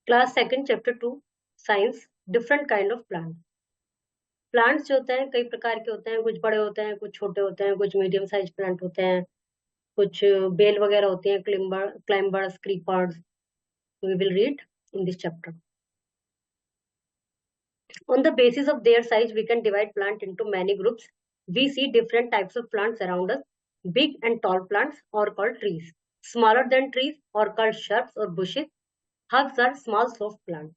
Class second chapter 2 science different kind of plant. Plants जो होते हैं कई प्रकार के होते हैं, कुछ बड़े होते हैं, कुछ छोटे होते हैं, कुछ मीडियम साइज प्लांट होते हैं, कुछ बेल वगैरह होती हैं, climbers, creepers. We will read in this chapter. On the basis of their size, we can divide plant into many groups. We see different types of plants around us. Big and tall plants are called trees. Smaller than trees are called shrubs or bushes. Herbs are small soft plants.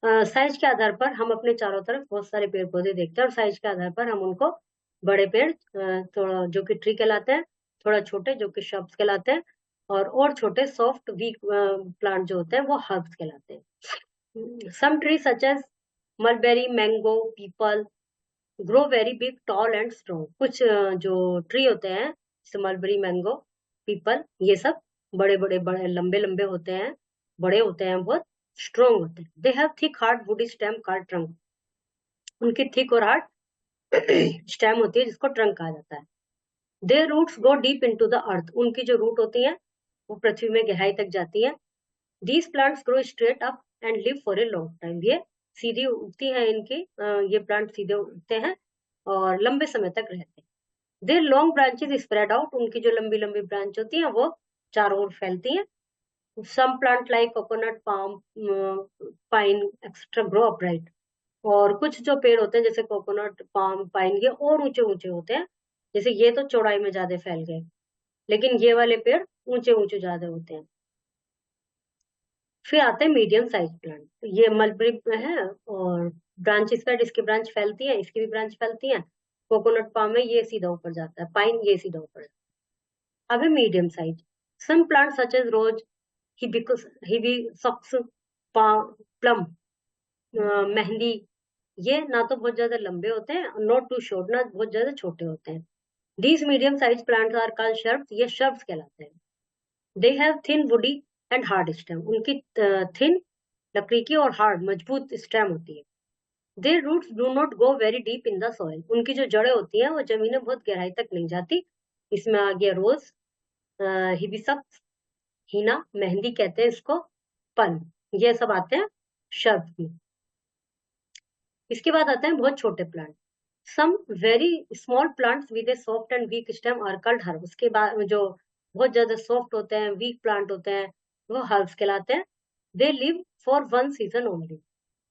Size के आधार पर हम अपने चारों तरफ बहुत सारे पेड़ पौधे देखते हैं और साइज के आधार पर हम उनको बड़े पेड़ थोड़ा जो कि ट्री कहलाते हैं, थोड़ा छोटे जो कि श्रब्स कहलाते हैं, और छोटे सॉफ्ट वीक प्लांट जो होते हैं वो हर्ब्स कहलाते हैं। Some tree such as mulberry, mango, peepal grow very big, tall and strong. कुछ जो ट्री होते हैं जैसे मलबेरी, मैंगो, पीपल, ये सब बड़े बड़े बड़े लंबे लंबे होते हैं, बड़े होते हैं, बहुत स्ट्रॉन्ग होते हैं। They have thick hard woody stem called trunk. उनकी थिक और हार्ड स्टेम होती है जिसको ट्रंक कहा जाता है। Their roots go deep into the earth. उनकी जो रूट होती है वो पृथ्वी में गहराई तक जाती है। These plants grow straight up and live for a long time. ये सीधी उगती है इनकी, ये प्लांट सीधे उगते हैं और लंबे समय तक रहते हैं। Their long branches spread out. उनकी जो लंबी लंबी ब्रांच होती है वो चारों ओर फैलती हैं। Some plant like coconut, palm, pine etcetera grow upright. और कुछ जो पेड़ होते हैं जैसे कोकोनट, पाम, पाइन, ये और ऊंचे ऊंचे होते हैं। जैसे ये तो चौड़ाई में ज्यादा फैल गए, लेकिन ये वाले पेड़ ऊंचे ऊंचे ज्यादा होते हैं। फिर आते हैं मीडियम साइज प्लांट। ये मलबरी है और ब्रांच इसका, इसकी ब्रांच फैलती है, इसकी भी ब्रांच फैलती है। कोकोनट पाम है, ये सीधा ऊपर जाता है, पाइन ये सीधा ऊपर जाता है। अब है medium size. Some plant such as rose, hibiscus, plum, mehndi, ये ना तो बहुत ज्यादा लंबे होते हैं, नॉट टू शॉर्ट, ना बहुत ज्यादा छोटे होते हैं। These medium size plants are called shrubs। ये shrubs कहलाते हैं। They have thin woody and hard stem. उनकी थिन लकड़ी की और हार्ड मजबूत स्टेम होती है। Their roots do not go very deep in the soil. उनकी जो जड़ें होती हैं वो जमीन में बहुत गहराई तक नहीं जाती। इसमें आ गया रोज, हिबिस्कस, हीना, मेहंदी कहते हैं इसको, पन, ये सब आते हैं shrubs में। इसके बाद आते हैं बहुत छोटे plant. Some very small plants with a soft and weak stem are called herb. उसके बाद जो बहुत ज्यादा सॉफ्ट होते हैं, वीक प्लांट होते हैं, वो हर्ब्स कहलाते हैं। They live for one season only.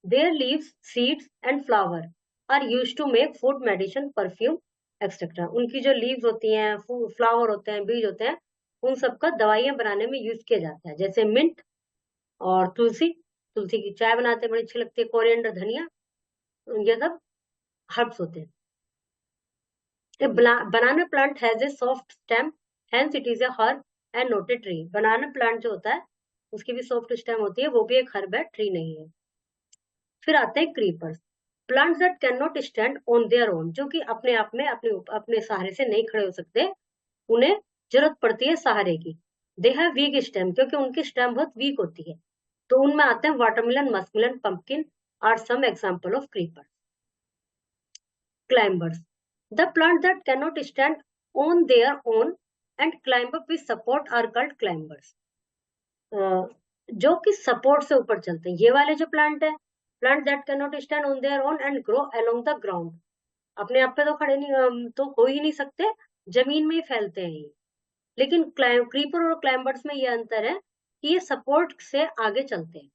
Their leaves, seeds and flower are used to make food, medicine, perfume etcetera. उनकी जो लीव्स होती हैं, फ्लावर होते हैं, बीज होते हैं, उन सबका दवाइयां बनाने में यूज किया जाता है। जैसे मिंट और तुलसी, तुलसी की चाय बनाते हैं, बड़ी अच्छी लगती है, कोरिएंडर, धनिया, ये सब हर्ब्स होते हैं। A banana plant has a soft stem, hence it is a herb and not a tree. Banana plant जो होता है उसकी भी सॉफ्ट स्टेम होती है, वो भी एक हर्ब है, ट्री नहीं है। फिर आते हैं creepers. Plants that can not stand on their own, जो कि अपने आप में अपने सहारे से नहीं खड़े हो सकते, उन्हें जरूरत पड़ती है सहारे की। दे हैव वीक स्टेम, क्योंकि उनकी स्टेम बहुत वीक होती है। तो उनमें आते हैं watermelon, muskmelon, pumpkin are some example of creeper. Climbers. The plants that cannot stand on their own and climb up with support are called climbers. जो कि सपोर्ट से ऊपर चलते हैं, ये वाले जो प्लांट है, plant that can not stand on their own and grow along the ground. अपने आप पे तो खड़े नहीं, तो हो ही नहीं सकते, जमीन में ही फैलते हैं ये। लेकिन क्रीपर और क्लाइंबर्स में ये अंतर है कि ये सपोर्ट से आगे चलते हैं।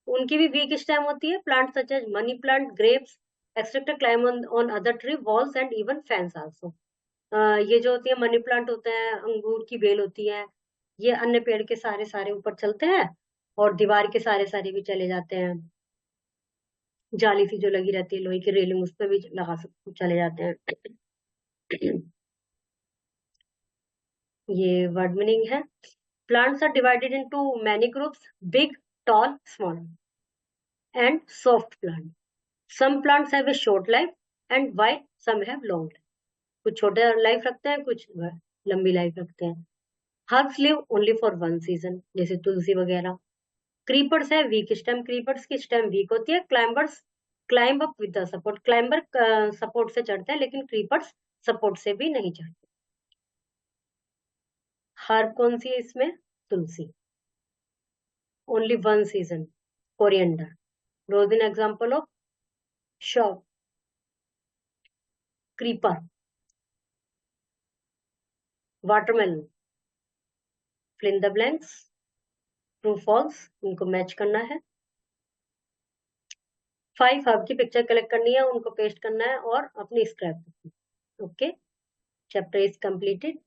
उनकी भी वीक स्टेम होती है। Plant such as money plant, grapes etcetera climb on other tree walls and even fence also. ये जो होती है मनी प्लांट होते हैं, अंगूर की बेल होती है, ये अन्य पेड़ के सारे सारे ऊपर चलते हैं और दीवार के सारे सारे भी चले जाते हैं। जाली सी जो लगी रहती है लोहे की रेलिंग, उस पर भी चले जाते हैं। ये वर्ड मीनिंग है। Plants are divided into many groups, big, tall, small and soft plant. Some plants have a short life and white, some have long life. कुछ छोटे लाइफ रखते हैं, कुछ लंबी लाइफ रखते हैं। Herbs live only for one season, जैसे तुलसी वगैरह। क्रीपर्स है वीक स्टेम, क्रीपर्स की स्टेम वीक होती है। Climbers climb up with the support, climber support से चढ़ते हैं, लेकिन क्रीपर्स सपोर्ट से भी नहीं चढ़ते। हर्ब कौन सी है इसमें? तुलसी, only one season. coriander. Rose in example of shrub. Creeper. Watermelon. Fill in the blanks. True false, इनको मैच करना है। 5 हब की पिक्चर कलेक्ट करनी है, उनको पेस्ट करना है और अपनी scrap. Okay, chapter is completed.